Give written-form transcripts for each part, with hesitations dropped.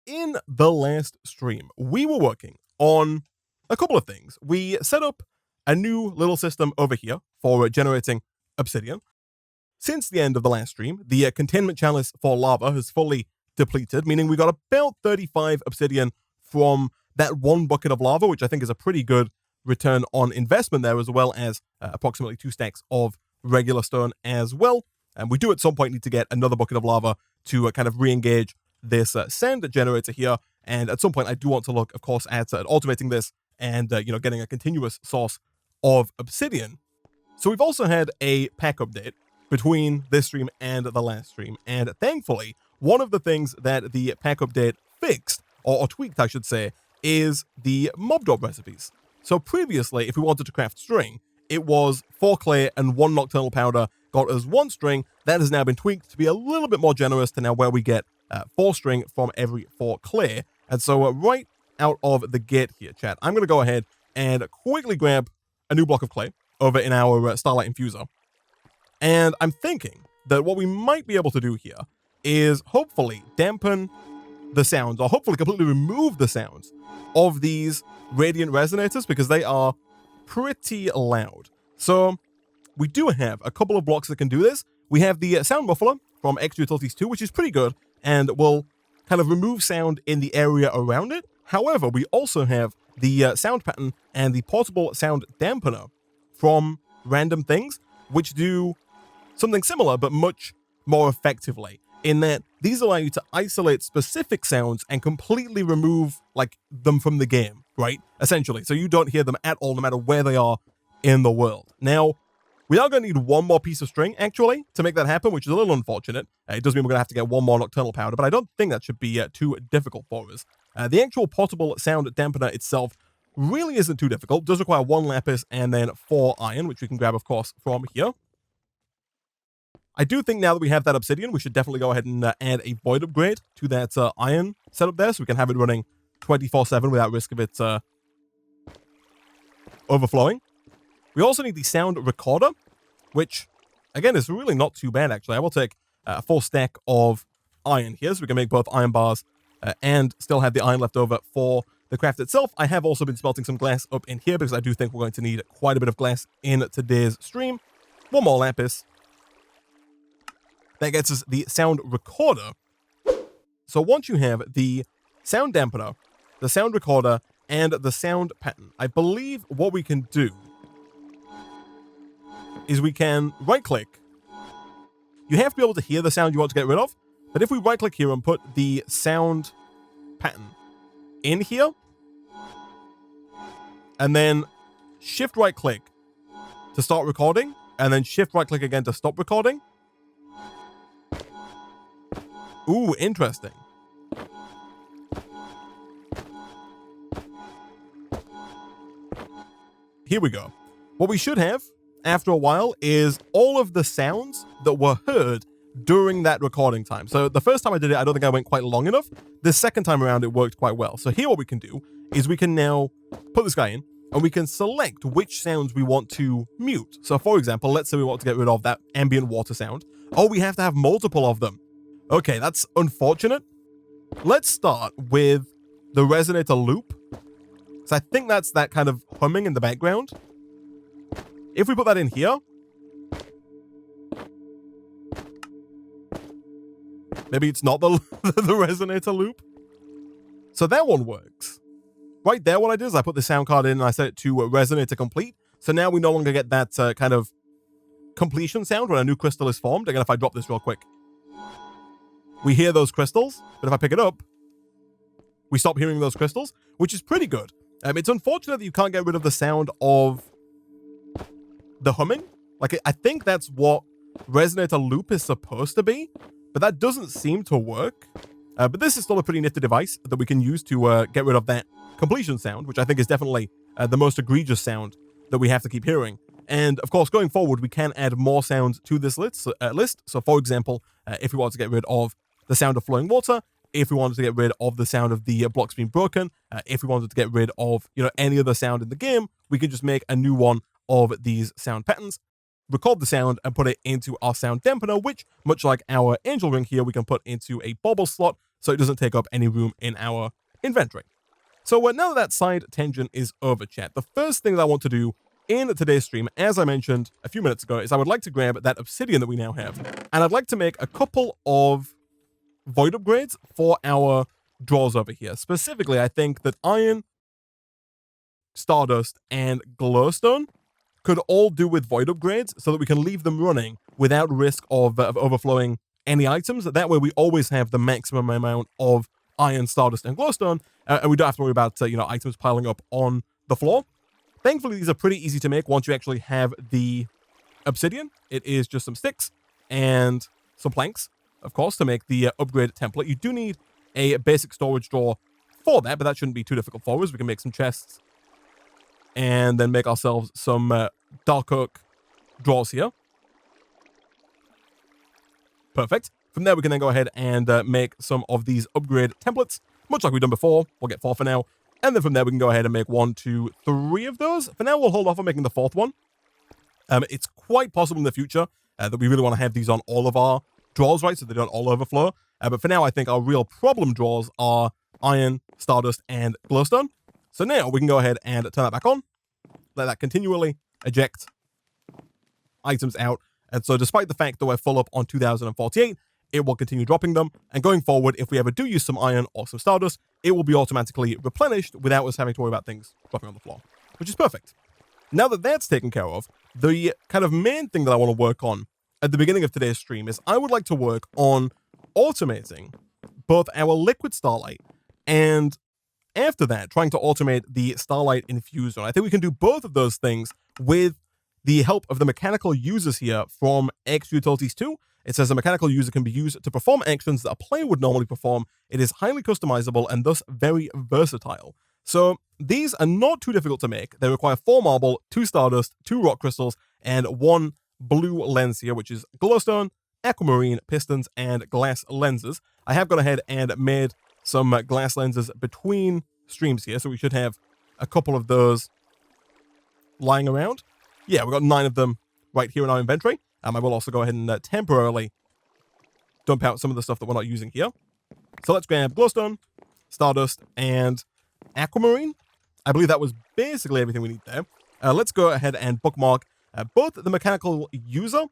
in the last stream, we were working on a couple of things. We set up a new little system over here for generating obsidian. Since the end of the last stream, the containment chalice for lava has fully depleted, meaning we got about 35 obsidian from that one bucket of lava, which I think is a pretty good return on investment there, as well as approximately 2 stacks of regular stone as well. And we do at some point need to get another bucket of lava to kind of re-engage this sand generator here. And at some point, I do want to look, of course, at automating this and, getting a continuous source of obsidian. So we've also had a pack update between this stream and the last stream. And thankfully, one of the things that the pack update fixed, or tweaked, I should say, is the mob drop recipes. So previously, if we wanted to craft string, it was 4 clay and 1 nocturnal powder got us 1 string. That has now been tweaked to be a little bit more generous to now where we get 4 string from every 4 clay. And so right out of the gate here, chat, I'm going to go ahead and quickly grab a new block of clay over in our Starlight infuser. And I'm thinking that what we might be able to do here is hopefully dampen the sounds, or hopefully completely remove the sounds of these radiant resonators, because they are pretty loud. So we do have a couple of blocks that can do this. We have the sound muffler from Extra Utilities 2, which is pretty good and will kind of remove sound in the area around it. However, we also have the sound pattern and the portable sound dampener from Random Things, which do something similar but much more effectively, in that these allow you to isolate specific sounds and completely remove them from the game, right? Essentially, so you don't hear them at all, no matter where they are in the world. Now, we are going to need 1 more piece of string, actually, to make that happen, which is a little unfortunate. It does mean we're going to have to get 1 more nocturnal powder, but I don't think that should be too difficult for us. The actual portable sound dampener itself really isn't too difficult. It does require 1 lapis and then 4 iron, which we can grab, of course, from here. I do think now that we have that obsidian, we should definitely go ahead and add a void upgrade to that iron setup there, so we can have it running 24/7 without risk of it overflowing. We also need the sound recorder, which, again, is really not too bad, actually. I will take a full stack of iron here, so we can make both iron bars and still have the iron left over for the craft itself. I have also been smelting some glass up in here, because I do think we're going to need quite a bit of glass in today's stream. 1 more lapis. That gets us the sound recorder. So once you have the sound dampener, the sound recorder, and the sound pattern, I believe what we can do is we can right-click. You have to be able to hear the sound you want to get rid of, but if we right-click here and put the sound pattern in here, and then shift right-click to start recording, and then shift right-click again to stop recording. Ooh, interesting. Here we go. What we should have, after a while, is all of the sounds that were heard during that recording time. So the first time I did it, I don't think I went quite long enough. The second time around, it worked quite well. So here what we can do is we can now put this guy in, and we can select which sounds we want to mute. So for example, let's say we want to get rid of that ambient water sound. Oh, we have to have multiple of them. Okay, that's unfortunate. Let's start with the resonator loop. So I think that's that kind of humming in the background. If we put that in here, maybe it's not the resonator loop. So that one works. Right there, what I did is I put the sound card in and I set it to resonator complete. So now we no longer get that kind of completion sound when a new crystal is formed. Again, if I drop this real quick, we hear those crystals, but if I pick it up, we stop hearing those crystals, which is pretty good. It's unfortunate that you can't get rid of the sound of the humming. I think that's what resonator loop is supposed to be, but that doesn't seem to work. But this is still a pretty nifty device that we can use to get rid of that completion sound, which I think is definitely the most egregious sound that we have to keep hearing. And of course, going forward, we can add more sounds to this list. So for example, if we want to get rid of the sound of flowing water, if we wanted to get rid of the sound of the blocks being broken, if we wanted to get rid of, any other sound in the game, we can just make a new one of these sound patterns, record the sound, and put it into our sound dampener, which, much like our angel ring here, we can put into a bobble slot so it doesn't take up any room in our inventory. So now that side tangent is over, chat, the first thing that I want to do in today's stream, as I mentioned a few minutes ago, is I would like to grab that obsidian that we now have, and I'd like to make a couple of void upgrades for our drawers over here. Specifically, I think that iron, stardust, and glowstone could all do with void upgrades so that we can leave them running without risk of overflowing any items. That way we always have the maximum amount of iron, stardust, and glowstone, and we don't have to worry about items piling up on the floor. Thankfully, these are pretty easy to make once you actually have the obsidian. It is just some sticks and some planks, of course, to make the upgrade template. You do need a basic storage drawer for that, but that shouldn't be too difficult for us. We can make some chests and then make ourselves some dark oak drawers here. Perfect. From there, we can then go ahead and make some of these upgrade templates, much like we've done before. We'll get 4 for now. And then from there, we can go ahead and make 1, 2, 3 of those. For now, we'll hold off on making the 4th one. It's quite possible in the future that we really want to have these on all of our drawers, right? So they don't all overflow. But for now, I think our real problem drawers are iron, stardust, and glowstone. So now we can go ahead and turn that back on. Let that continually eject items out. And so despite the fact that we're full up on 2048, it will continue dropping them. And going forward, if we ever do use some iron or some stardust, it will be automatically replenished without us having to worry about things dropping on the floor, which is perfect. Now that that's taken care of, the kind of main thing that I want to work on at the beginning of today's stream is I would like to work on automating both our liquid starlight and after that, trying to automate the starlight infused one. I think we can do both of those things with the help of the mechanical users here from Extra Utilities 2. It says a mechanical user can be used to perform actions that a player would normally perform. It is highly customizable and thus very versatile. So these are not too difficult to make. They require 4 marble, 2 stardust, 2 rock crystals, and 1 blue lens here, which is glowstone, aquamarine, pistons, and glass lenses. I have gone ahead and made some glass lenses between streams here, so we should have a couple of those lying around. Yeah, we've got 9 of them right here in our inventory. I will also go ahead and temporarily dump out some of the stuff that we're not using here. So let's grab glowstone, stardust, and aquamarine. I believe that was basically everything we need there. Let's go ahead and bookmark both the mechanical user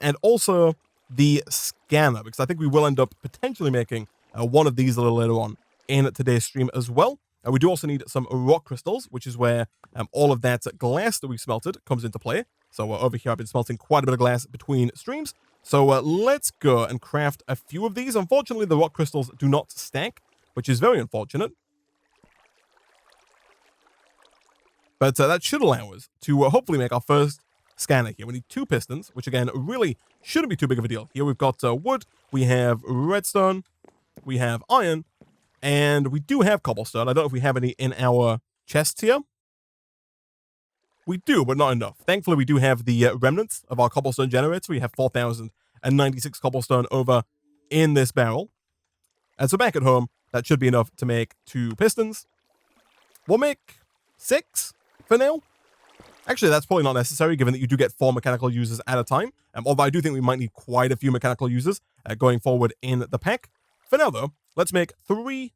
and also the scanner, because I think we will end up potentially making one of these a little later on in today's stream as well. We do also need some rock crystals, which is where all of that glass that we smelted comes into play. So over here, I've been smelting quite a bit of glass between streams. So let's go and craft a few of these. Unfortunately, the rock crystals do not stack, which is very unfortunate. But that should allow us to hopefully make our first scanner here. We need 2 pistons, which again, really shouldn't be too big of a deal. Here we've got wood, we have redstone, we have iron, and we do have cobblestone. I don't know if we have any in our chests here. We do, but not enough. Thankfully, we do have the remnants of our cobblestone generator. We have 4,096 cobblestone over in this barrel. And so back at home, that should be enough to make 2 pistons. We'll make 6 for now. Actually, that's probably not necessary, given that you do get 4 mechanical users at a time. Although I do think we might need quite a few mechanical users going forward in the pack. For now, though, let's make 3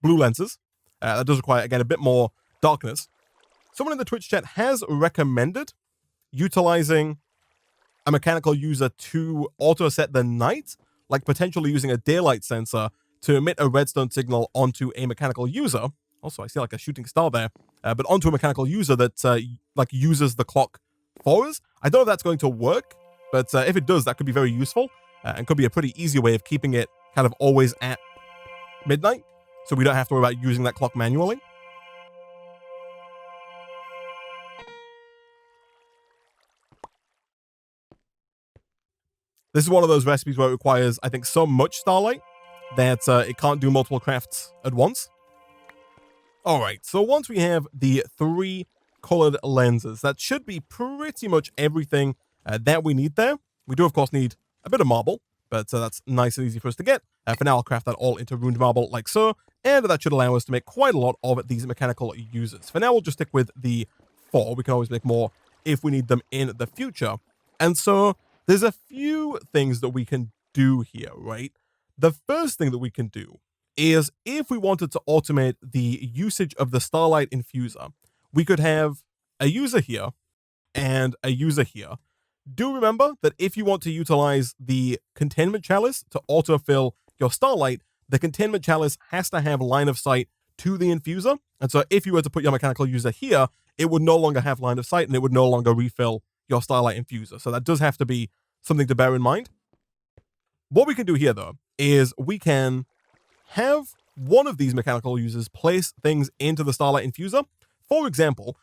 blue lenses. That does require, again, a bit more darkness. Someone in the Twitch chat has recommended utilizing a mechanical user to auto-set the night, like potentially using a daylight sensor to emit a redstone signal onto a mechanical user. Also, I see like a shooting star there, but onto a mechanical user that like uses the clock for us. I don't know if that's going to work, but if it does, that could be very useful and could be a pretty easy way of keeping it kind of always at midnight, so we don't have to worry about using that clock manually. This is one of those recipes where it requires, I think, so much starlight that it can't do multiple crafts at once. All right, so once we have the 3 colored lenses, that should be pretty much everything that we need there. We do, of course, need a bit of marble, but that's nice and easy for us to get. For now, I'll craft that all into ruined marble like so, and that should allow us to make quite a lot of these mechanical users. For now, we'll just stick with the 4. We can always make more if we need them in the future. And so there's a few things that we can do here, right? The first thing that we can do is if we wanted to automate the usage of the Starlight Infuser, we could have a user here and a user here. Do remember that if you want to utilize the containment chalice to autofill your Starlight, the containment chalice has to have line of sight to the infuser. And so if you were to put your mechanical user here, it would no longer have line of sight and it would no longer refill your Starlight Infuser. So that does have to be something to bear in mind. What we can do here, though, is we can have one of these mechanical users place things into the Starlight Infuser. For example,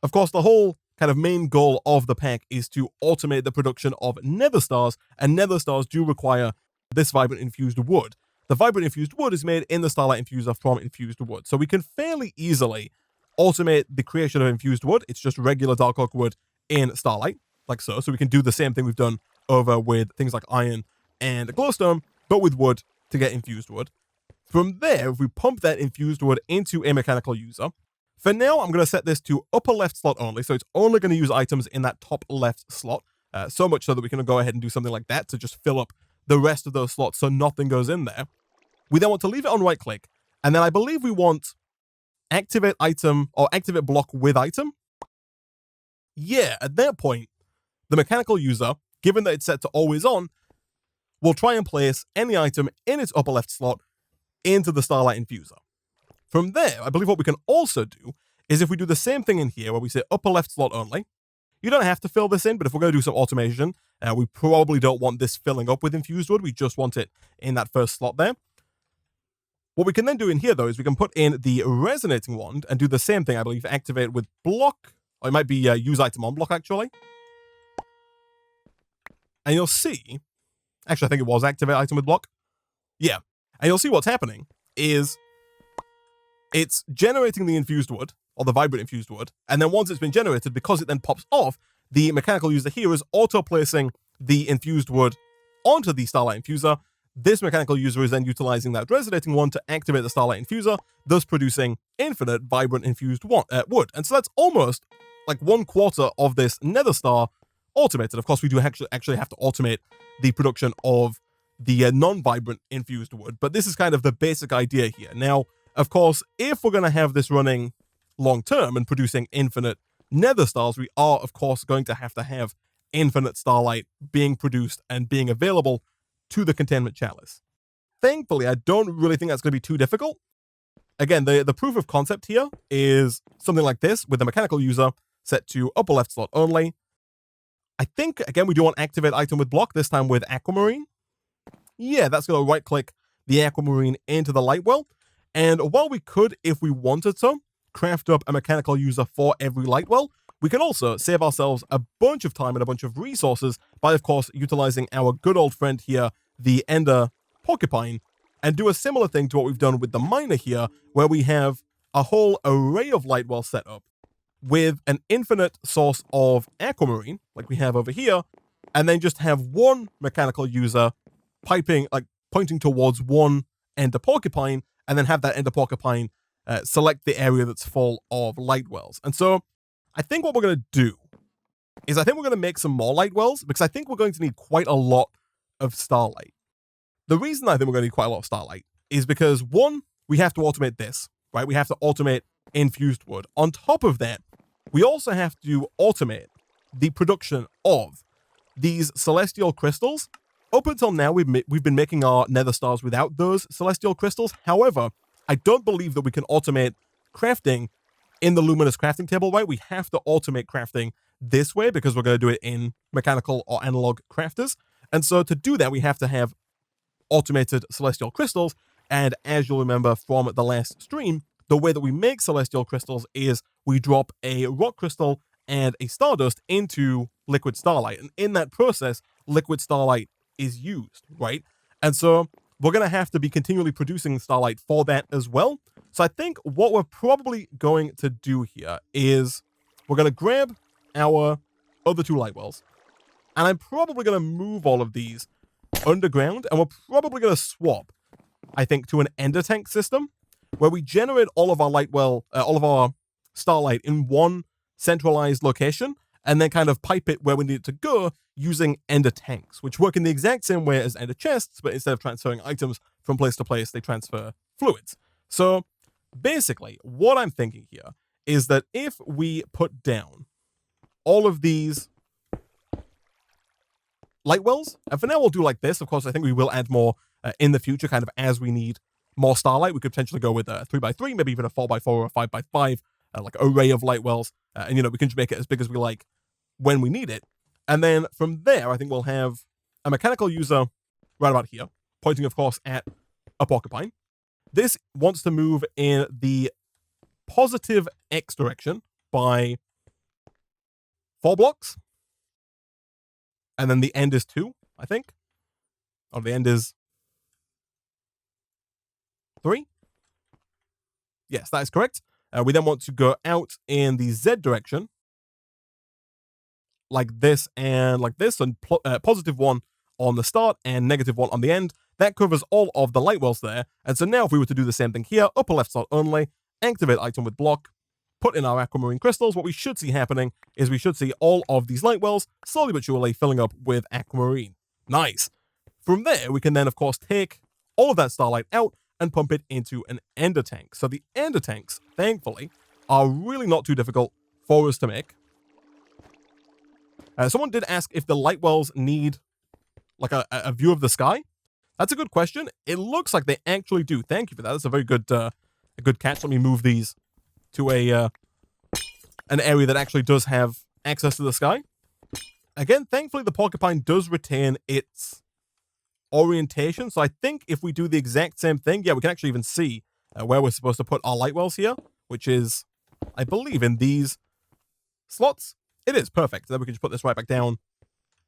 of course, the whole kind of main goal of the pack is to automate the production of nether stars, and nether stars do require this vibrant infused wood. The vibrant infused wood is made in the Starlight Infuser from infused wood, so we can fairly easily automate the creation of infused wood. It's just regular dark oak wood in Starlight, like so. So we can do the same thing we've done over with things like iron and glowstone, but with wood to get infused wood. From there, if we pump that infused wood into a mechanical user, for now, I'm going to set this to upper left slot only, so it's only going to use items in that top left slot, so much so that we can go ahead and do something like that to just fill up the rest of those slots so nothing goes in there. We then want to leave it on right click, and then I believe we want activate item or activate block with item. Yeah, at that point, the mechanical user, given that it's set to always on, will try and place any item in its upper left slot into the Starlight Infuser. From there, I believe what we can also do is if we do the same thing in here where we say upper left slot only, you don't have to fill this in, but if we're going to do some automation, we probably don't want this filling up with infused wood. We just want it in that first slot there. What we can then do in here, though, is we can put in the resonating wand and do the same thing, I believe, activate with block, or it might be use item on block, actually. And you'll see, actually, I think it was activate item with block. Yeah. And you'll see what's happening is it's generating the infused wood, or the vibrant infused wood, and then once it's been generated, because it then pops off, the mechanical user here is auto-placing the infused wood onto the Starlight Infuser. This mechanical user is then utilizing that resonating wand to activate the Starlight Infuser, thus producing infinite vibrant infused wood. And so that's almost like 1/4 of this nether star automated. Of course, we do actually have to automate the production of the non-vibrant infused wood, but this is kind of the basic idea here. Now, of course, if we're going to have this running long-term and producing infinite nether stars, we are, of course, going to have infinite starlight being produced and being available to the containment chalice. Thankfully, I don't really think that's going to be too difficult. Again, the proof of concept here is something like this, with the mechanical user set to upper left slot only. I think, again, we do want activate item with block, this time with aquamarine. Yeah, that's going to right-click the aquamarine into the light well. And while we could, if we wanted to, craft up a mechanical user for every light well, we can also save ourselves a bunch of time and a bunch of resources by, of course, utilizing our good old friend here, the Ender Porcupine, and do a similar thing to what we've done with the miner here, where we have a whole array of light wells set up with an infinite source of aquamarine, like we have over here, and then just have one mechanical user pointing towards one Ender Porcupine, and then have that Ender Porcupine select the area that's full of light wells. And so I think what we're going to do is I think we're going to make some more light wells, because I think we're going to need quite a lot of starlight. The reason I think we're going to need quite a lot of starlight is because, one, we have to automate this, right? We have to automate infused wood. On top of that, we also have to automate the production of these celestial crystals. Up until now, we've been making our nether stars without those celestial crystals. However, I don't believe that we can automate crafting in the luminous crafting table, right? We have to automate crafting this way because we're going to do it in mechanical or analog crafters. And so to do that, we have to have automated celestial crystals. And as you'll remember from the last stream, the way that we make celestial crystals is we drop a rock crystal and a stardust into liquid starlight. And in that process, liquid starlight is used, right? And so we're going to have to be continually producing starlight for that as well. So I think what we're probably going to do here is we're going to grab our other two light wells, and I'm probably going to move all of these underground, and we're probably going to swap, I think, to an ender tank system where we generate all of our all of our starlight in one centralized location, and then kind of pipe it where we need it to go using ender tanks, which work in the exact same way as ender chests, but instead of transferring items from place to place, they transfer fluids. So basically, what I'm thinking here is that if we put down all of these light wells, and for now we'll do like this. Of course, I think we will add more in the future, kind of as we need more starlight. We could potentially go with a 3x3, maybe even a 4x4 or a 5x5, like array of light wells. And, we can just make it as big as we like when we need it. And then from there, I think we'll have a mechanical user right about here, pointing, of course, at a porcupine. This wants to move in the positive X direction by 4 blocks. And then the end is 2, I think. Or the end is 3. Yes, that is correct. We then want to go out in the Z direction, like this and like this, and positive 1 on the start and negative 1 on the end. That covers all of the light wells there. And so now if we were to do the same thing here, upper left slot only, activate item with block, put in our aquamarine crystals, what we should see happening is we should see all of these light wells slowly but surely filling up with aquamarine. Nice. From there, we can then, of course, take all of that starlight out and pump it into an ender tank. So the ender tanks, thankfully, are really not too difficult for us to make. Someone did ask if the light wells need like a view of the sky. That's a good question. It looks like they actually do. Thank you for that. That's a very good catch. Let me move these to an area that actually does have access to the sky. Again, thankfully, the porcupine does retain its orientation. So I think if we do the exact same thing, yeah, we can actually even see where we're supposed to put our light wells here, which is, I believe, in these slots. It is perfect. Then we can just put this right back down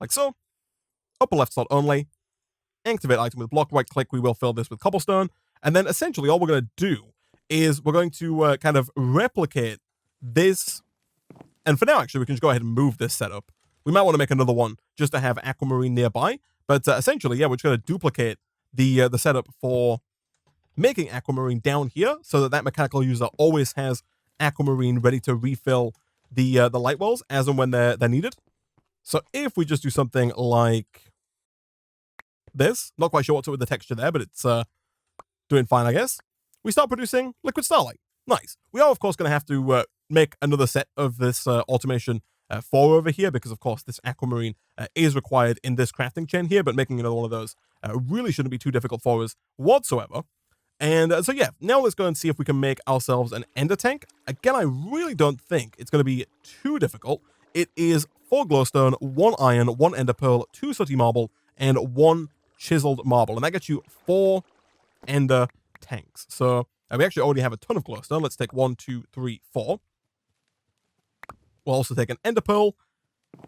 like so. Upper left slot only. Activate item with block, right click. We will fill this with cobblestone. And then essentially all we're going to do is we're going to kind of replicate this. And for now, actually, we can just go ahead and move this setup. We might want to make another one just to have aquamarine nearby. But essentially, yeah, we're just going to duplicate the setup for making aquamarine down here so that mechanical user always has aquamarine ready to refill the light wells as and when they're needed. So if we just do something like this, not quite sure what's up with the texture there, but it's doing fine, I guess. We start producing liquid starlight. Nice. We are, of course, going to have to make another set of this automation for over here because, of course, this aquamarine is required in this crafting chain here, but making another one of those really shouldn't be too difficult for us whatsoever. And so, yeah, now let's go and see if we can make ourselves an ender tank. Again, I really don't think it's going to be too difficult. It is 4 glowstone, 1 iron, 1 ender pearl, 2 sooty marble, and 1 chiseled marble. And that gets you 4 ender tanks. So we actually already have a ton of glowstone. Let's take 1, 2, 3, 4. We'll also take an ender pearl.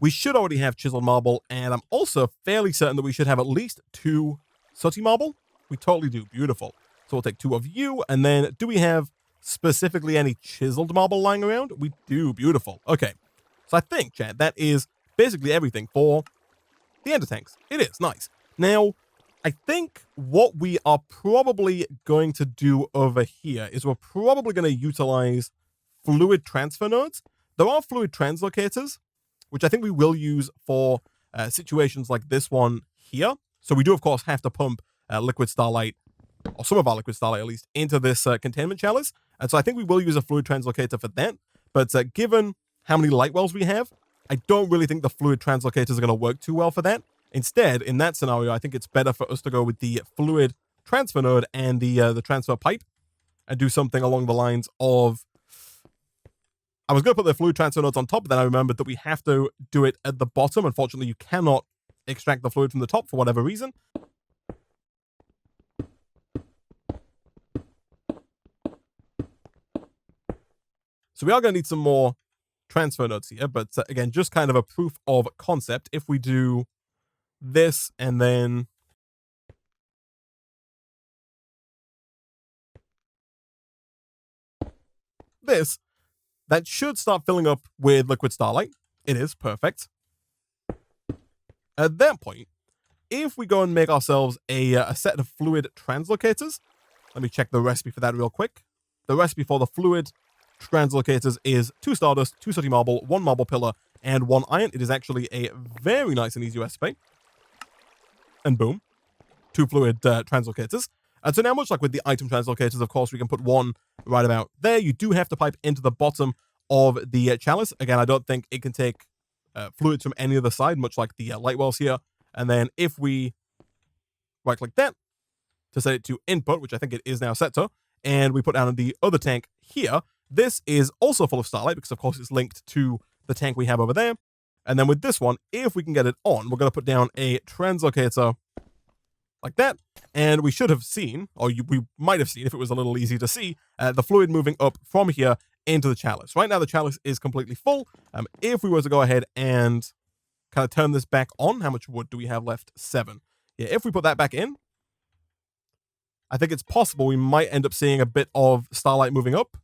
We should already have chiseled marble, and I'm also fairly certain that we should have at least 2 sooty marble. We totally do. Beautiful. So we'll take 2 of you, and then do we have specifically any chiseled marble lying around? We do. Beautiful. Okay. So I think, chat, that is basically everything for the ender tanks. It is. Nice. Now, I think what we are probably going to do over here is we're probably going to utilize fluid transfer nodes. There are fluid translocators, which I think we will use for situations like this one here. So we do, of course, have to pump liquid starlight, or some of our liquid starlight at least, into this containment chalice. And so I think we will use a fluid translocator for that. But given how many light wells we have, I don't really think the fluid translocators are going to work too well for that. Instead, in that scenario, I think it's better for us to go with the fluid transfer node and the transfer pipe and do something along the lines of... I was going to put the fluid transfer nodes on top, but then I remembered that we have to do it at the bottom. Unfortunately, you cannot extract the fluid from the top for whatever reason. So we are going to need some more transfer nodes here, but again, just kind of a proof of concept. If we do this and then this, that should start filling up with liquid starlight. It is perfect. At that point, if we go and make ourselves a set of fluid translocators, let me check the recipe for that real quick. The recipe for the fluid translocators is 2 stardust, 2 sooty marble, 1 marble pillar, and 1 iron. It is actually a very nice and easy recipe. And boom, 2 fluid translocators. And so now, much like with the item translocators, of course, we can put one right about there. You do have to pipe into the bottom of the chalice. Again, I don't think it can take fluids from any other side, much like the light wells here. And then if we right-click that to set it to input, which I think it is now set to, and we put down the other tank here, this is also full of starlight because, of course, it's linked to the tank we have over there. And then with this one, if we can get it on, we're going to put down a translocator like that, and we should have seen, or we might have seen if it was a little easy to see, the fluid moving up from here into the chalice. Right now, the chalice is completely full. If we were to go ahead and kind of turn this back on, how much wood do we have left? 7. Yeah, if we put that back in, I think it's possible we might end up seeing a bit of starlight moving up.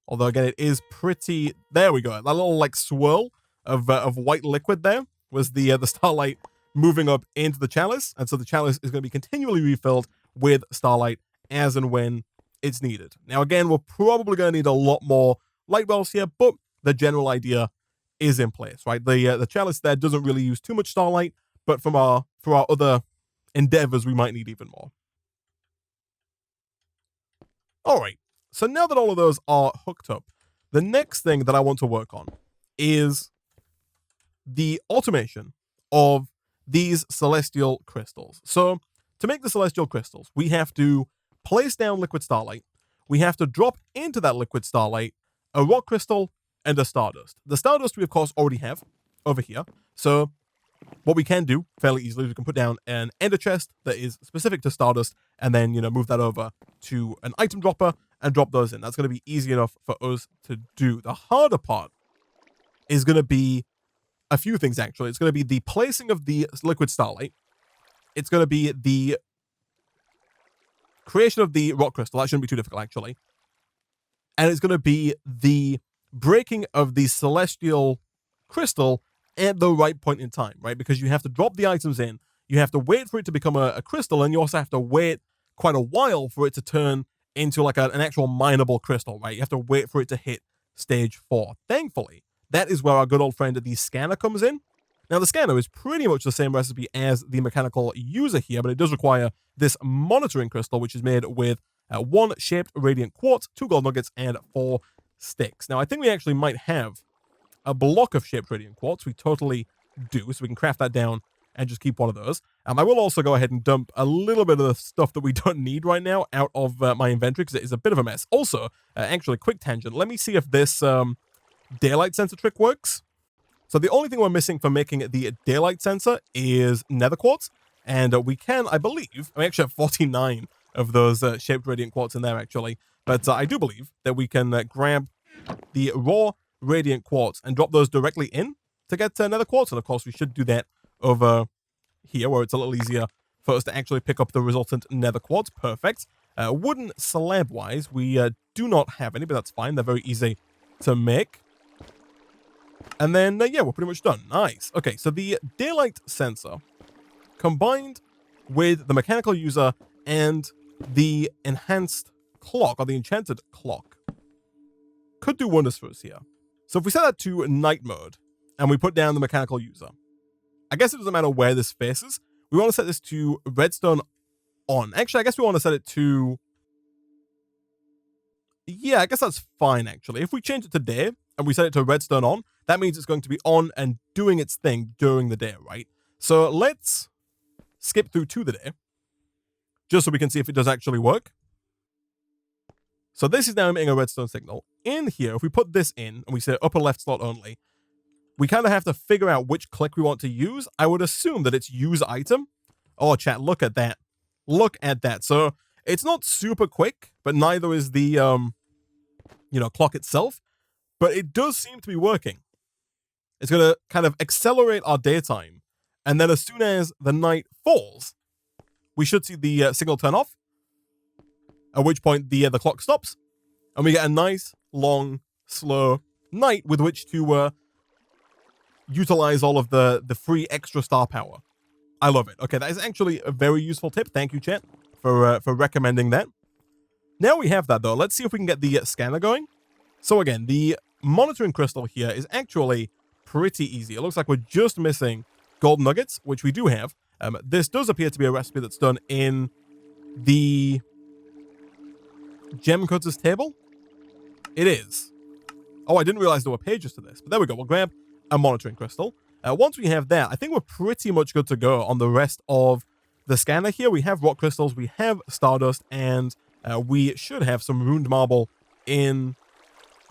Although, again, it is pretty... There we go. That little, like, swirl of white liquid there was the starlight moving up into the chalice. And so the chalice is going to be continually refilled with starlight as and when it's needed. Now, again, we're probably going to need a lot more light wells here, but the general idea is in place, right? The chalice there doesn't really use too much starlight, but for our other endeavors, we might need even more. All right. So now that all of those are hooked up, the next thing that I want to work on is the automation of these celestial crystals. So to make the celestial crystals, we have to place down liquid starlight. We have to drop into that liquid starlight a rock crystal and a stardust. The stardust we, of course, already have over here. So what we can do fairly easily is we can put down an ender chest that is specific to stardust and then, move that over to an item dropper and drop those in. That's going to be easy enough for us to do. The harder part is going to be a few things, actually. It's going to be the placing of the liquid starlight. It's going to be the creation of the rock crystal. That shouldn't be too difficult, actually. And it's going to be the breaking of the celestial crystal at the right point in time, right? Because you have to drop the items in, you have to wait for it to become a crystal, and you also have to wait quite a while for it to turn into like an actual mineable crystal, right? You have to wait for it to hit stage 4. Thankfully, that is where our good old friend, the scanner, comes in. Now, the scanner is pretty much the same recipe as the mechanical user here, but it does require this monitoring crystal, which is made with 1 shaped radiant quartz, 2 gold nuggets, and 4 sticks. Now, I think we actually might have a block of shaped radiant quartz. We totally do, so we can craft that down and just keep one of those. I will also go ahead and dump a little bit of the stuff that we don't need right now out of my inventory because it is a bit of a mess. Also, actually, quick tangent. Let me see if this daylight sensor trick works. So the only thing we're missing for making the daylight sensor is nether quartz. And we can, I believe, I actually have 49 of those shaped radiant quartz in there, actually. But I do believe that we can grab the raw radiant quartz and drop those directly in to get nether quartz. And of course, we should do that over here where it's a little easier for us to actually pick up the resultant nether quartz. Perfect. Wooden slab wise, we do not have any, but that's fine. They're very easy to make. And then, yeah, we're pretty much done. Nice. Okay, so the daylight sensor combined with the mechanical user and the enhanced clock, or the enchanted clock, could do wonders for us here. So if we set that to night mode and we put down the mechanical user, I guess it doesn't matter where this faces. We want to set this to redstone on. Actually, I guess we want to set it to... Yeah, I guess that's fine, actually. If we change it to day and we set it to redstone on, that means it's going to be on and doing its thing during the day, right? So let's skip through to the day, just so we can see if it does actually work. So this is now emitting a redstone signal. In here, if we put this in and we say upper left slot only, we kind of have to figure out which click we want to use. I would assume that it's use item. Oh, chat, look at that. Look at that. So it's not super quick, but neither is the, clock itself. But it does seem to be working. It's going to kind of accelerate our daytime. And then as soon as the night falls, we should see the signal turn off. At which point the clock stops. And we get a nice, long, slow night with which to utilize all of the free extra star power. I love it. Okay, that is actually a very useful tip. Thank you, chat, for recommending that. Now we have that, though. Let's see if we can get the scanner going. So again, the monitoring crystal here is actually pretty easy. It looks like we're just missing gold nuggets, which we do have. This does appear to be a recipe that's done in the gem cutter's table? It is. Oh, I didn't realize there were pages to this, but there we go. We'll grab a monitoring crystal. Once we have that, I think we're pretty much good to go on the rest of the scanner here. We have rock crystals, we have stardust, and we should have some runed marble in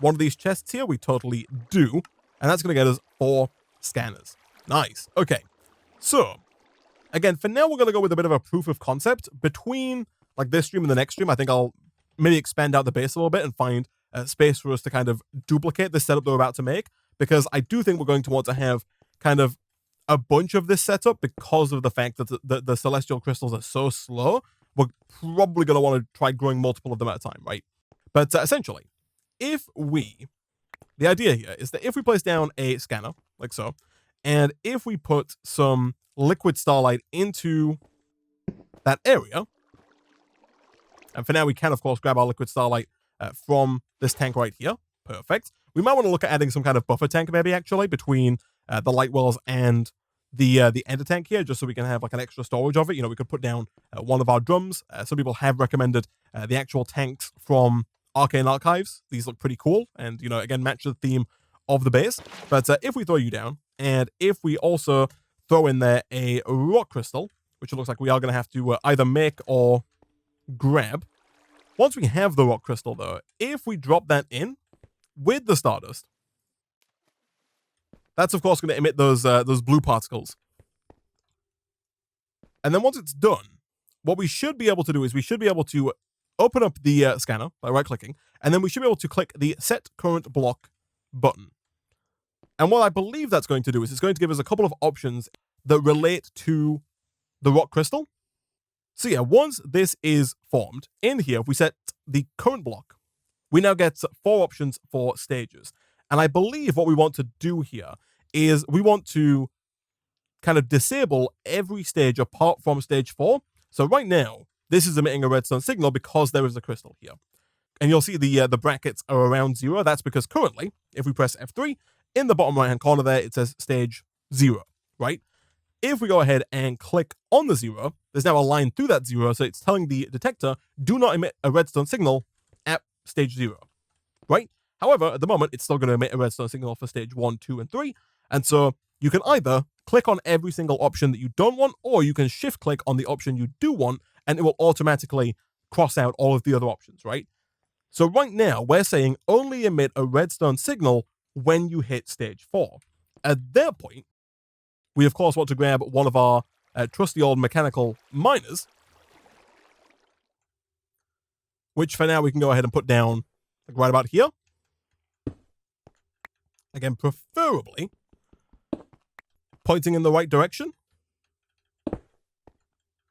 one of these chests here. We totally do. And that's going to get us 4 scanners. Nice. Okay. So, again, for now, we're going to go with a bit of a proof of concept. Between like this stream and the next stream, I think I'll maybe expand out the base a little bit and find space for us to kind of duplicate the setup that we're about to make. Because I do think we're going to want to have kind of a bunch of this setup because of the fact that the celestial crystals are so slow. We're probably going to want to try growing multiple of them at a time, right? But essentially, the idea here is that if we place down a scanner, like so, and if we put some liquid starlight into that area, and for now we can, of course, grab our liquid starlight from this tank right here. Perfect. We might want to look at adding some kind of buffer tank, maybe, actually, between the light wells and the ender tank here, just so we can have like an extra storage of it. You know, we could put down one of our drums. Some people have recommended the actual tanks from Arcane Archives. These look pretty cool and, you know, again, match the theme of the base. But if we throw you down, and if we also throw in there a rock crystal, which it looks like we are going to have to either make or grab. Once we have the rock crystal, though, if we drop that in with the stardust, that's, of course, going to emit those blue particles. And then once it's done, what we should be able to do is we should be able to open up the scanner by right-clicking, and then we should be able to click the Set Current Block button. And what I believe that's going to do is it's going to give us a couple of options that relate to the rock crystal. So yeah, once this is formed, in here, if we set the current block, we now get 4 options for stages. And I believe what we want to do here is we want to kind of disable every stage apart from stage 4. So right now, this is emitting a redstone signal because there is a crystal here. And you'll see the brackets are around 0. That's because currently, if we press F3, in the bottom right-hand corner there, it says stage 0, right? If we go ahead and click on the 0, there's now a line through that 0, so it's telling the detector, do not emit a redstone signal at stage 0, right? However, at the moment, it's still going to emit a redstone signal for stage 1, 2, and 3. And so you can either click on every single option that you don't want, or you can shift-click on the option you do want, and it will automatically cross out all of the other options, right? So right now, we're saying only emit a redstone signal when you hit stage 4. At that point, we, of course, want to grab one of our trusty old mechanical miners, which for now we can go ahead and put down like right about here. Again, preferably pointing in the right direction,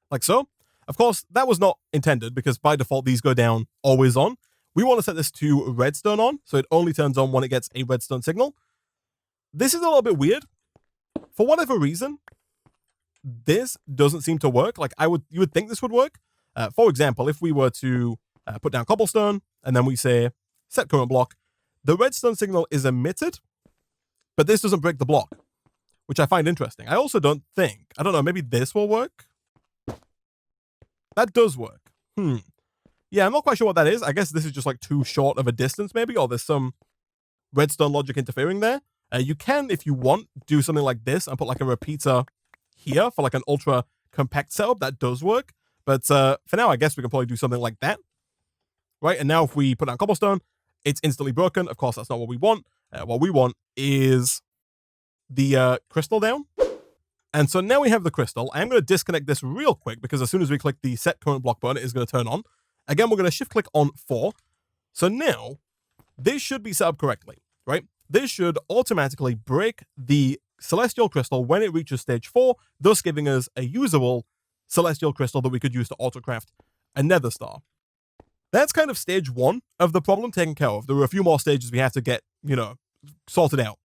like so. Of course, that was not intended because by default, these go down always on. We want to set this to redstone on, so it only turns on when it gets a redstone signal. This is a little bit weird. For whatever reason, this doesn't seem to work. Like you would think this would work. For example, if we were to put down cobblestone and then we say set current block, the redstone signal is emitted, but this doesn't break the block, which I find interesting. I also don't think, I don't know, maybe this will work. That does work. Yeah, I'm not quite sure what that is. I guess this is just like too short of a distance maybe, or there's some redstone logic interfering there. You can, if you want, do something like this and put like a repeater here for like an ultra compact setup. That does work. But for now, I guess we can probably do something like that. Right, and now if we put down cobblestone, it's instantly broken. Of course, that's not what we want. What we want is the crystal down. And so now we have the crystal. I'm going to disconnect this real quick because as soon as we click the set current block button, it is going to turn on. Again, we're going to shift click on 4. So now this should be set up correctly, right? This should automatically break the celestial crystal when it reaches stage 4, thus giving us a usable celestial crystal that we could use to autocraft a nether star. That's kind of stage 1 of the problem taken care of. There were a few more stages we have to get, sorted out.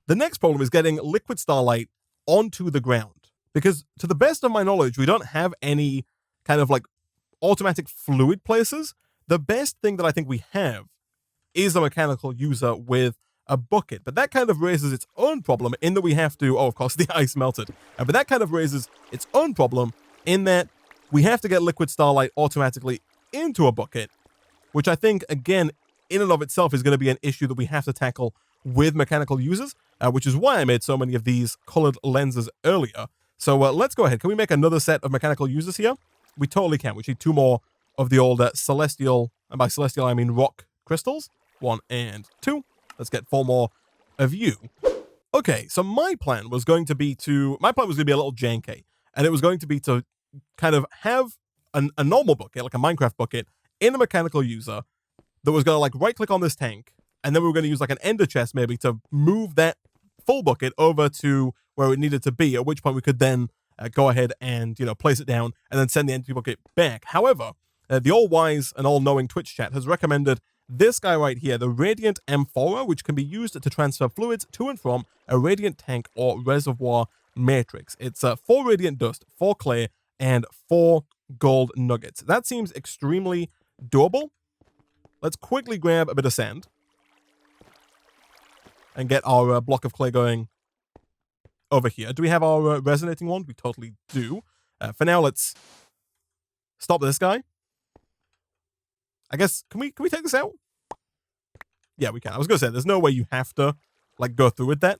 The next problem is getting liquid starlight onto the ground. Because to the best of my knowledge, we don't have any kind of like automatic fluid places. The best thing that I think we have is a mechanical user with a bucket. But that kind of raises its own problem in that we have to, of course, the ice melted. But that kind of raises its own problem in that we have to get liquid starlight automatically into a bucket, which I think, again, in and of itself is going to be an issue that we have to tackle with mechanical users, which is why I made so many of these colored lenses earlier. So let's go ahead. Can we make another set of mechanical users here? We totally can. We need 2 more of the old celestial, and by celestial I mean rock crystals. 1 and 2. Let's get 4 more of you. Okay, so my plan was going to be a little janky, and it was going to be to kind of have a normal bucket, like a Minecraft bucket, in a mechanical user that was going to like right click on this tank, and then we were going to use like an ender chest maybe to move that full bucket over to where it needed to be, at which point we could then go ahead and, you know, place it down and then send the empty bucket back. However, the all-wise and all-knowing Twitch chat has recommended this guy right here, the Radiant Amphora, which can be used to transfer fluids to and from a radiant tank or reservoir matrix. It's 4 radiant dust, 4 clay, and 4 gold nuggets. That seems extremely doable. Let's quickly grab a bit of sand and get our block of clay going over here. Do we have our resonating one? We totally do. For now, let's stop this guy. I guess, can we take this out? Yeah, we can. I was going to say, there's no way you have to, like, go through with that.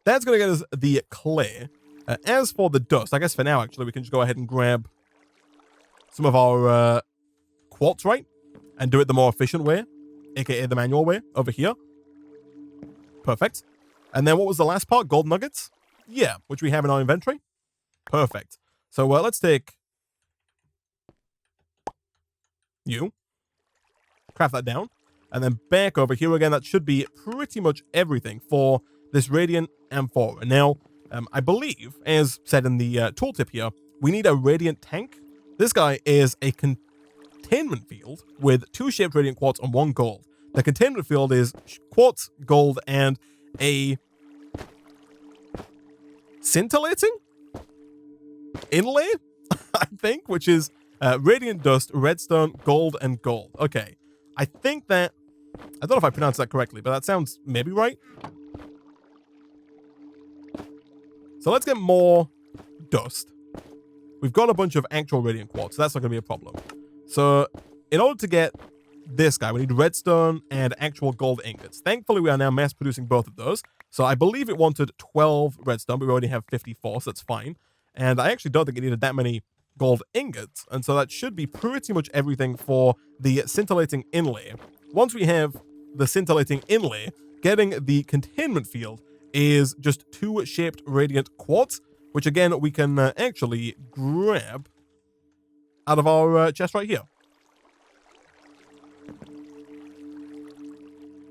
That's going to get us the clay. As for the dust, I guess for now, actually, we can just go ahead and grab some of our quartz, right? And do it the more efficient way, aka the manual way, over here. Perfect. And then what was the last part? Gold nuggets? Yeah, which we have in our inventory. Perfect. So let's take you. Craft that down. And then back over here again. That should be pretty much everything for this Radiant Amphora. Now, I believe, as said in the tooltip here, we need a Radiant tank. This guy is a containment field with 2 shaped Radiant quartz and 1 gold. The containment field is quartz, gold, and a scintillating inlay, I think, which is radiant dust, redstone, gold, and gold. Okay, I think that, I don't know if I pronounced that correctly, but that sounds maybe right. So let's get more dust. We've got a bunch of actual radiant quartz, so that's not going to be a problem. So in order to get this guy, we need redstone and actual gold ingots. Thankfully, we are now mass producing both of those. So I believe it wanted 12 redstone, but we already have 54, so that's fine. And I actually don't think it needed that many gold ingots. And so that should be pretty much everything for the scintillating inlay. Once we have the scintillating inlay, getting the containment field is just 2 shaped radiant quartz, which again, we can actually grab out of our chest right here.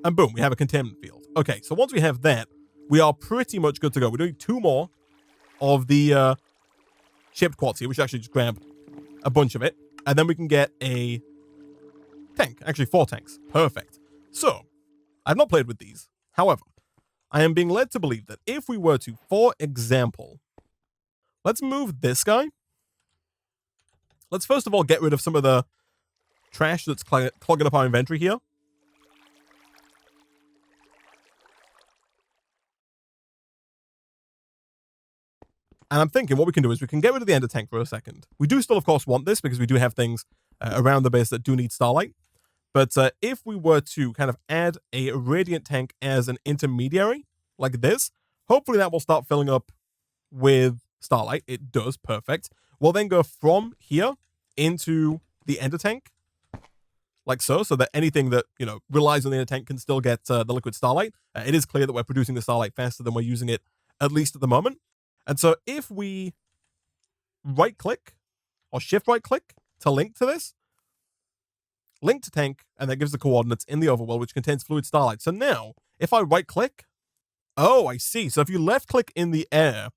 And boom, we have a containment field. Okay, so once we have that, we are pretty much good to go. We're doing 2 more of the shaped quartz here. We should actually just grab a bunch of it. And then we can get a tank. Actually, 4 tanks. Perfect. So, I've not played with these. However, I am being led to believe that if we were to, for example, let's move this guy. Let's first of all get rid of some of the trash that's clogging up our inventory here. And I'm thinking what we can do is we can get rid of the ender tank for a second. We do still, of course, want this because we do have things around the base that do need starlight. But if we were to kind of add a radiant tank as an intermediary, like this, hopefully that will start filling up with starlight. It does. Perfect. We'll then go from here into the ender tank, like so that anything that, you know, relies on the ender tank can still get the liquid starlight. It is clear that we're producing the starlight faster than we're using it, at least at the moment. And so if we right-click or shift-right-click to link to this, link to tank, and that gives the coordinates in the overworld, which contains fluid starlight. So now, if I right-click, oh, I see. So if you left-click in the air,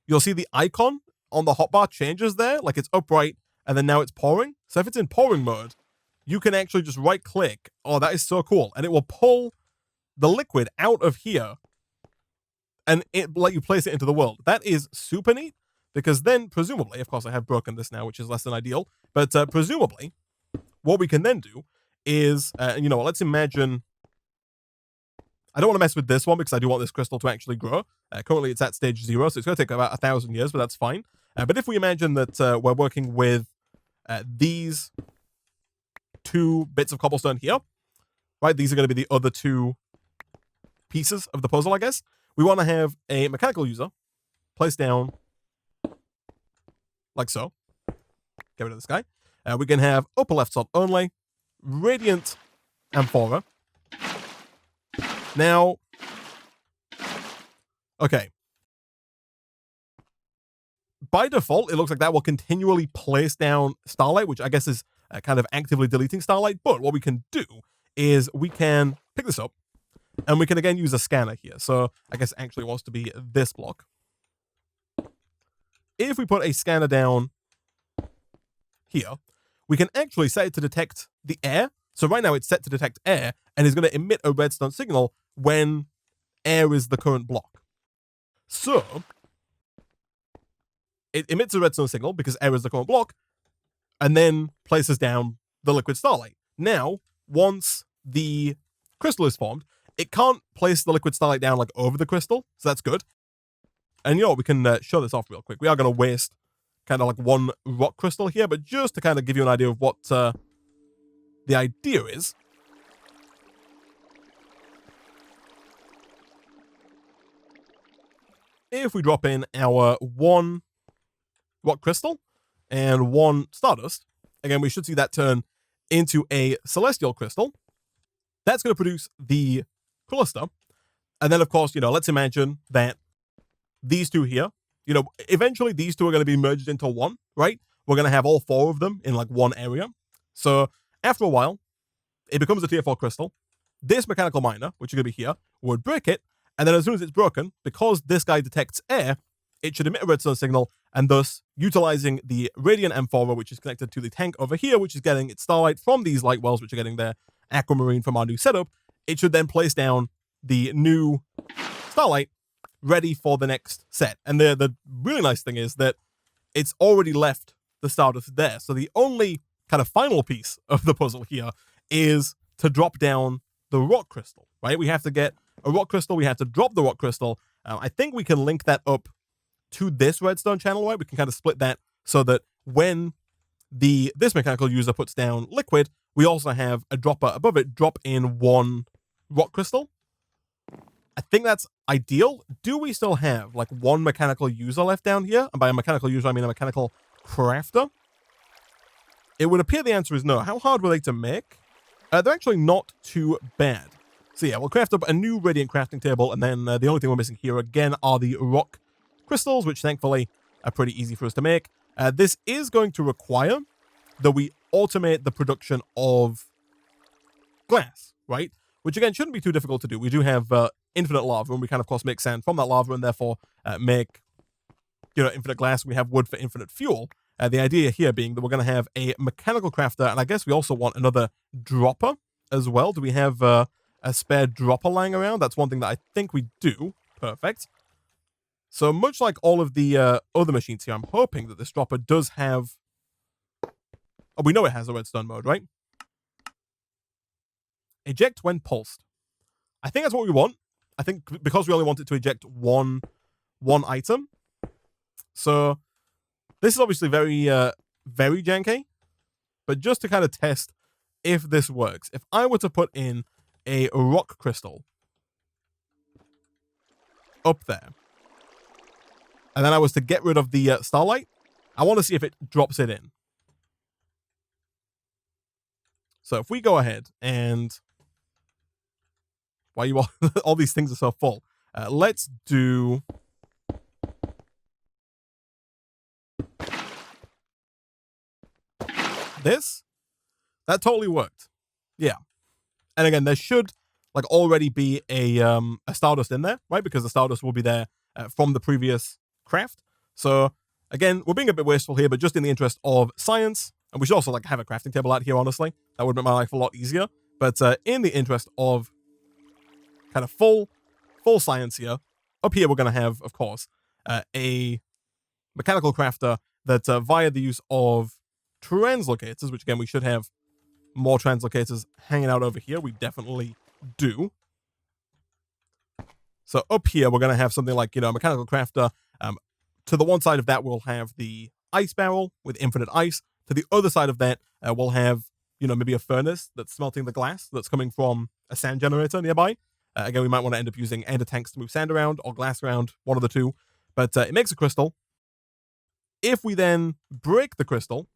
you'll see the icon on the hotbar changes there, like it's upright, and then now it's pouring. So if it's in pouring mode, you can actually just right-click. Oh, that is so cool. And it will pull the liquid out of here and it let you place it into the world. That is super neat, because then presumably, of course I have broken this now, which is less than ideal, but presumably what we can then do is, you know, let's imagine, I don't want to mess with this one because I do want this crystal to actually grow. Currently it's at stage 0, so it's going to take about 1,000 years, but that's fine. But if we imagine that we're working with these 2 bits of cobblestone here, right? These are going to be the other 2 pieces of the puzzle, I guess. We want to have a mechanical user placed down like so. Get rid of this guy. We can have upper left slot only, radiant amphora. Now, okay. By default, it looks like that will continually place down Starlight, which I guess is kind of actively deleting Starlight. But what we can do is we can pick this up, and we can again use a scanner here. So I guess actually it wants to be this block. If we put a scanner down here, we can actually set it to detect the air. So right now it's set to detect air, and is going to emit a redstone signal when air is the current block. So it emits a redstone signal because air is the current block, and then places down the liquid starlight. Now, once the crystal is formed, it can't place the liquid starlight down like over the crystal, so that's good. And you know what, we can show this off real quick. We are going to waste kind of like 1 rock crystal here, but just to kind of give you an idea of what the idea is. If we drop in our 1 rock crystal and 1 stardust, again, we should see that turn into a celestial crystal. That's going to produce the cluster. And then, of course, you know, let's imagine that these 2 here, you know, eventually these 2 are going to be merged into 1, right? We're going to have all 4 of them in like 1 area. So after a while, it becomes a tier 4 crystal. This mechanical miner, which is going to be here, would break it. And then as soon as it's broken, because this guy detects air, it should emit a redstone signal, and thus utilizing the radiant amphora, which is connected to the tank over here, which is getting its starlight from these light wells, which are getting their aquamarine from our new setup, it should then place down the new starlight ready for the next set. And the really nice thing is that it's already left the stardust there. So the only kind of final piece of the puzzle here is to drop down the rock crystal, right? We have to get a rock crystal. We have to drop the rock crystal. I think we can link that up to this redstone channel, right? We can kind of split that so that when this mechanical user puts down liquid, we also have a dropper above it drop in 1 rock crystal. I think that's ideal. Do we still have like 1 mechanical user left down here? And by a mechanical user, I mean a mechanical crafter. It would appear the answer is no. How hard were they to make? They're actually not too bad. So yeah, we'll craft up a new radiant crafting table, and then the only thing we're missing here again are the rock crystals, which thankfully are pretty easy for us to make. This is going to require that we automate the production of glass, right? Which again shouldn't be too difficult to do. We do have infinite lava, and we can of course make sand from that lava, and therefore make, you know, infinite glass. We have wood for infinite fuel. The idea here being that we're going to have a mechanical crafter, and I guess we also want another dropper as well. Do we have a spare dropper lying around? That's one thing that I think we do. Perfect. So much like all of the other machines here, I'm hoping that this dropper does have... Oh, we know it has a redstone mode, right? Eject when pulsed. I think that's what we want. I think because we only want it to eject one item. So this is obviously very janky. But just to kind of test if this works, if I were to put in a rock crystal up there, and then I was to get rid of the starlight, I want to see if it drops it in. So if we go ahead and... Why you all these things are so full. Let's do... this. That totally worked. Yeah. And again, there should like already be a stardust in there, right? Because the stardust will be there from the previous craft. So again, we're being a bit wasteful here, but just in the interest of science, and we should also like have a crafting table out here, honestly. That would make my life a lot easier. But in the interest of kind of full science here, up here we're going to have, of course, a mechanical crafter that via the use of translocators, which again, we should have more translocators hanging out over here. We definitely do. So up here, we're going to have something like, you know, a mechanical crafter To the one side of that, we'll have the ice barrel with infinite ice. To the other side of that, we'll have, maybe a furnace that's smelting the glass that's coming from a sand generator nearby. Again, we might want to end up using ender tanks to move sand around or glass around, one of the two. But it makes a crystal. If we then break the crystal,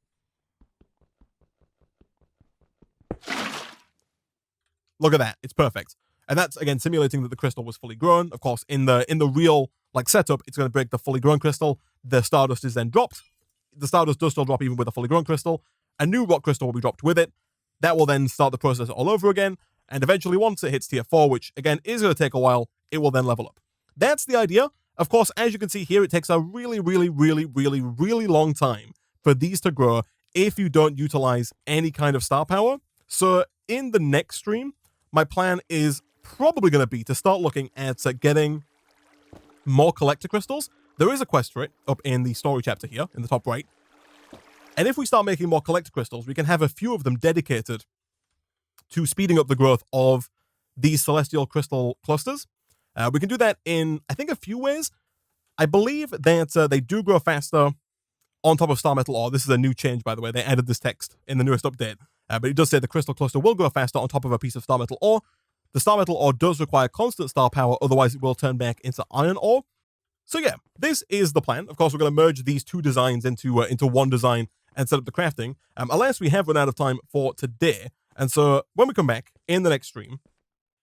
look at that, it's perfect. And that's, again, simulating that the crystal was fully grown. Of course, in the real setup, it's going to break the fully grown crystal. The stardust is then dropped. The stardust does still drop even with a fully grown crystal. A new rock crystal will be dropped with it. That will then start the process all over again. And eventually, once it hits tier 4, which, again, is going to take a while, it will then level up. That's the idea. Of course, as you can see here, it takes a really, really, really, really, really long time for these to grow if you don't utilize any kind of star power. So in the next stream, my plan is probably going to be to start looking at getting more collector crystals. There is a quest for it up in the story chapter here in the top right. And if we start making more collector crystals, we can have a few of them dedicated to speeding up the growth of these celestial crystal clusters. We can do that in, I think, a few ways. I believe that they do grow faster on top of star metal ore. This is a new change, by the way. They added this text in the newest update. But it does say the crystal cluster will grow faster on top of a piece of star metal ore. The star metal ore does require constant star power, otherwise it will turn back into iron ore. So yeah, this is the plan. Of course, we're going to merge these two designs into one design and set up the crafting. Alas, we have run out of time for today. And so when we come back in the next stream,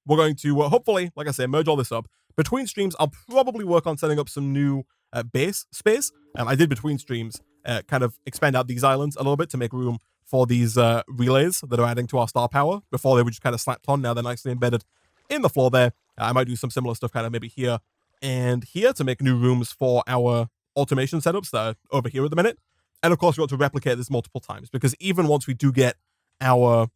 we're going to hopefully, like I said, merge all this up. Between streams, I'll probably work on setting up some new base space. I did between streams kind of expand out these islands a little bit to make room for these relays that are adding to our star power. Before they were just kind of slapped on, now they're nicely embedded in the floor there. I might do some similar stuff kind of maybe here and here to make new rooms for our automation setups that are over here at the minute. And of course, we want to replicate this multiple times because even once we do get our,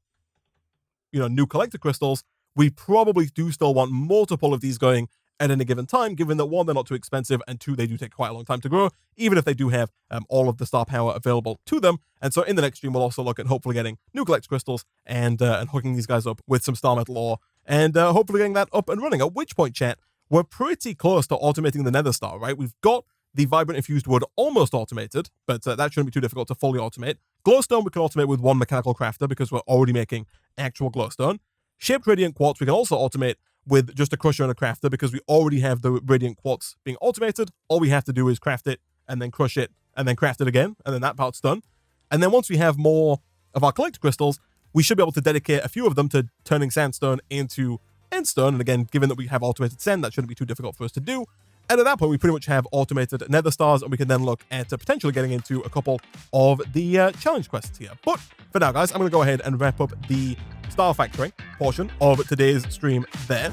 new collector crystals, we probably do still want multiple of these going at any given time, given that one, they're not too expensive, and two, they do take quite a long time to grow, even if they do have all of the star power available to them. And so in the next stream, we'll also look at hopefully getting new collector crystals and hooking these guys up with some star metal ore and hopefully getting that up and running. At which point, chat, we're pretty close to automating the nether star, right? We've got the vibrant infused wood almost automated, but that shouldn't be too difficult to fully automate. Glowstone we can automate with one mechanical crafter because we're already making actual glowstone. Shaped radiant quartz we can also automate with just a crusher and a crafter because we already have the radiant quartz being automated. All we have to do is craft it and then crush it and then craft it again, and then that part's done. And then once we have more of our collector crystals, we should be able to dedicate a few of them to turning sandstone into endstone. And again, given that we have automated sand, that shouldn't be too difficult for us to do. And at that point, we pretty much have automated nether stars, and we can then look at potentially getting into a couple of the challenge quests here. But for now, guys, I'm going to go ahead and wrap up the Star Factory portion of today's stream there.